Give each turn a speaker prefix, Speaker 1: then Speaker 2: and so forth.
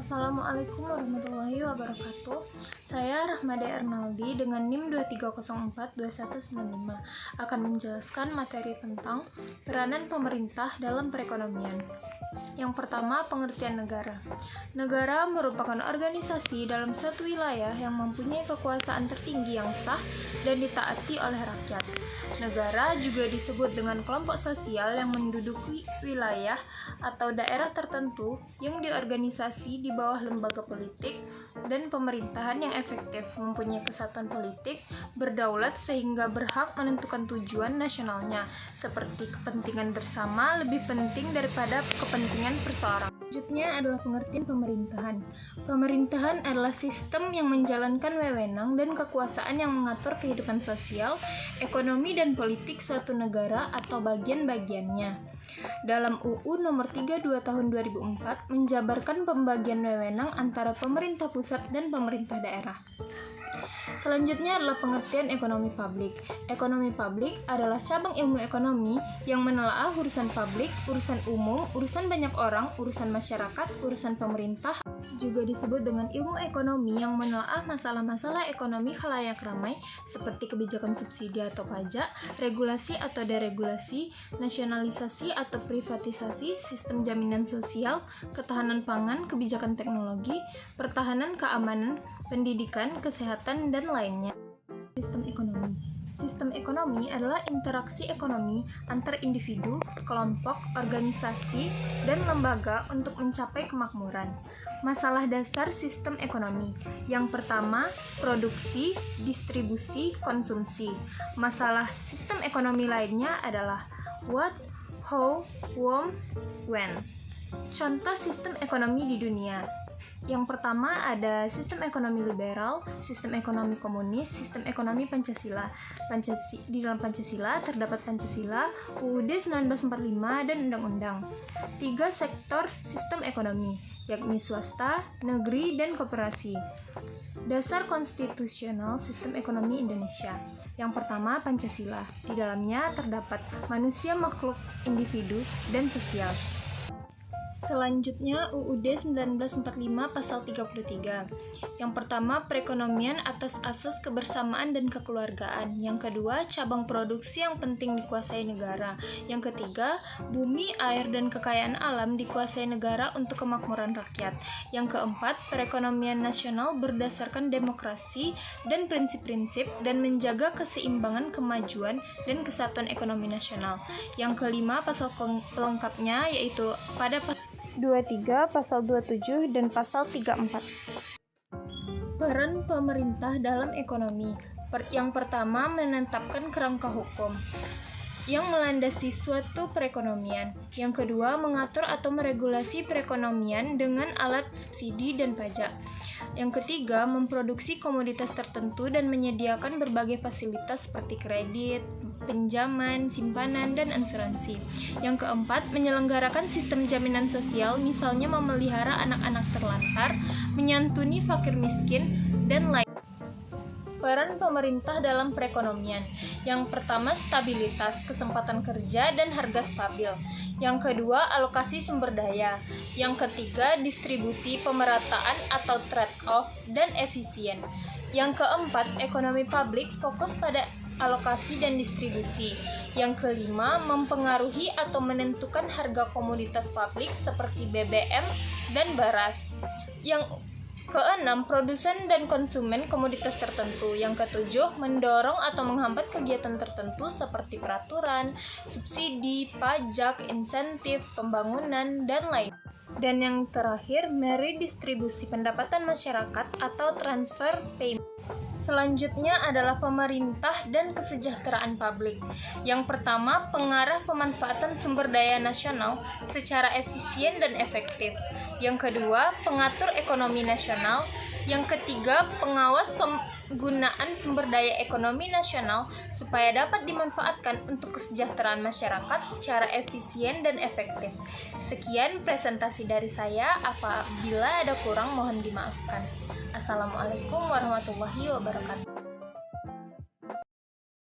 Speaker 1: Assalamualaikum warahmatullahi wabarakatuh. Saya Rahmade Ernaldi dengan NIM 23042195 akan menjelaskan materi tentang peranan pemerintah dalam perekonomian. Yang pertama, pengertian negara. Negara merupakan organisasi dalam suatu wilayah yang mempunyai kekuasaan tertinggi yang sah dan ditaati oleh rakyat. Negara juga disebut dengan kelompok sosial yang menduduki wilayah atau daerah tertentu yang diorganisasi di bawah lembaga politik dan pemerintahan yang efektif, mempunyai kesatuan politik, berdaulat sehingga berhak menentukan tujuan nasionalnya, seperti kepentingan bersama lebih penting daripada kepentingan perseorangan. Selanjutnya adalah pengertian pemerintahan. Pemerintahan adalah sistem yang menjalankan wewenang dan kekuasaan yang mengatur kehidupan sosial, ekonomi, dan politik suatu negara atau bagian-bagiannya. Dalam UU Nomor 32 Tahun 2004 menjabarkan pembagian wewenang antara pemerintah pusat dan pemerintah daerah. Selanjutnya adalah pengertian ekonomi publik. Ekonomi publik adalah cabang ilmu ekonomi yang menelaah urusan publik, urusan umum, urusan banyak orang, urusan masyarakat, urusan pemerintah. Juga disebut dengan ilmu ekonomi yang menelaah masalah-masalah ekonomi khalayak ramai seperti kebijakan subsidi atau pajak, regulasi atau deregulasi, nasionalisasi atau privatisasi, sistem jaminan sosial, ketahanan pangan, kebijakan teknologi, pertahanan keamanan, pendidikan, kesehatan, dan lainnya. Sistem ekonomi. Sistem ekonomi adalah interaksi ekonomi antar individu, kelompok, organisasi, dan lembaga untuk mencapai kemakmuran. Masalah dasar sistem ekonomi. Yang pertama, produksi, distribusi, konsumsi. Masalah sistem ekonomi lainnya adalah what, how, whom, when. Contoh sistem ekonomi di dunia. Yang pertama ada sistem ekonomi liberal, sistem ekonomi komunis, sistem ekonomi Pancasila. Di dalam Pancasila terdapat Pancasila, UUD 1945, dan Undang-Undang. 3 sektor sistem ekonomi, yakni swasta, negeri, dan koperasi. Dasar konstitusional sistem ekonomi Indonesia. Yang pertama Pancasila. Di dalamnya terdapat manusia makhluk individu dan sosial. Selanjutnya UUD 1945 pasal 33. Yang pertama perekonomian atas asas kebersamaan dan kekeluargaan. Yang kedua cabang produksi yang penting dikuasai negara. Yang ketiga bumi, air, dan kekayaan alam dikuasai negara untuk kemakmuran rakyat. Yang keempat perekonomian nasional berdasarkan demokrasi dan prinsip-prinsip dan menjaga keseimbangan kemajuan dan kesatuan ekonomi nasional. Yang kelima pasal pelengkapnya yaitu pada 23, pasal 27, dan pasal 34. Peran pemerintah dalam ekonomi. Yang pertama, menetapkan kerangka hukum yang melandasi suatu perekonomian. Yang kedua, mengatur atau meregulasi perekonomian dengan alat subsidi dan pajak. Yang ketiga, memproduksi komoditas tertentu dan menyediakan berbagai fasilitas seperti kredit, pinjaman, simpanan, dan asuransi. Yang keempat, menyelenggarakan sistem jaminan sosial, misalnya memelihara anak-anak terlantar, menyantuni fakir miskin, dan lain. Peran pemerintah dalam perekonomian. Yang pertama, stabilitas, kesempatan kerja, dan harga stabil. Yang kedua, alokasi sumber daya. Yang ketiga, distribusi, pemerataan atau trade-off, dan efisien. Yang keempat, ekonomi publik fokus pada alokasi dan distribusi. Yang kelima, mempengaruhi atau menentukan harga komoditas publik seperti BBM dan beras. Yang keenam, produsen dan konsumen komoditas tertentu. Yang ketujuh, mendorong atau menghambat kegiatan tertentu seperti peraturan, subsidi, pajak, insentif, pembangunan, dan lain. Dan yang terakhir, meredistribusi pendapatan masyarakat atau transfer payment. Selanjutnya adalah pemerintah dan kesejahteraan publik. Yang pertama, pengarah pemanfaatan sumber daya nasional secara efisien dan efektif. Yang kedua, pengatur ekonomi nasional. Yang ketiga, pengawas penggunaan sumber daya ekonomi nasional supaya dapat dimanfaatkan untuk kesejahteraan masyarakat secara efisien dan efektif. Sekian presentasi dari saya. Apabila ada kurang mohon dimaafkan. Assalamualaikum warahmatullahi wabarakatuh.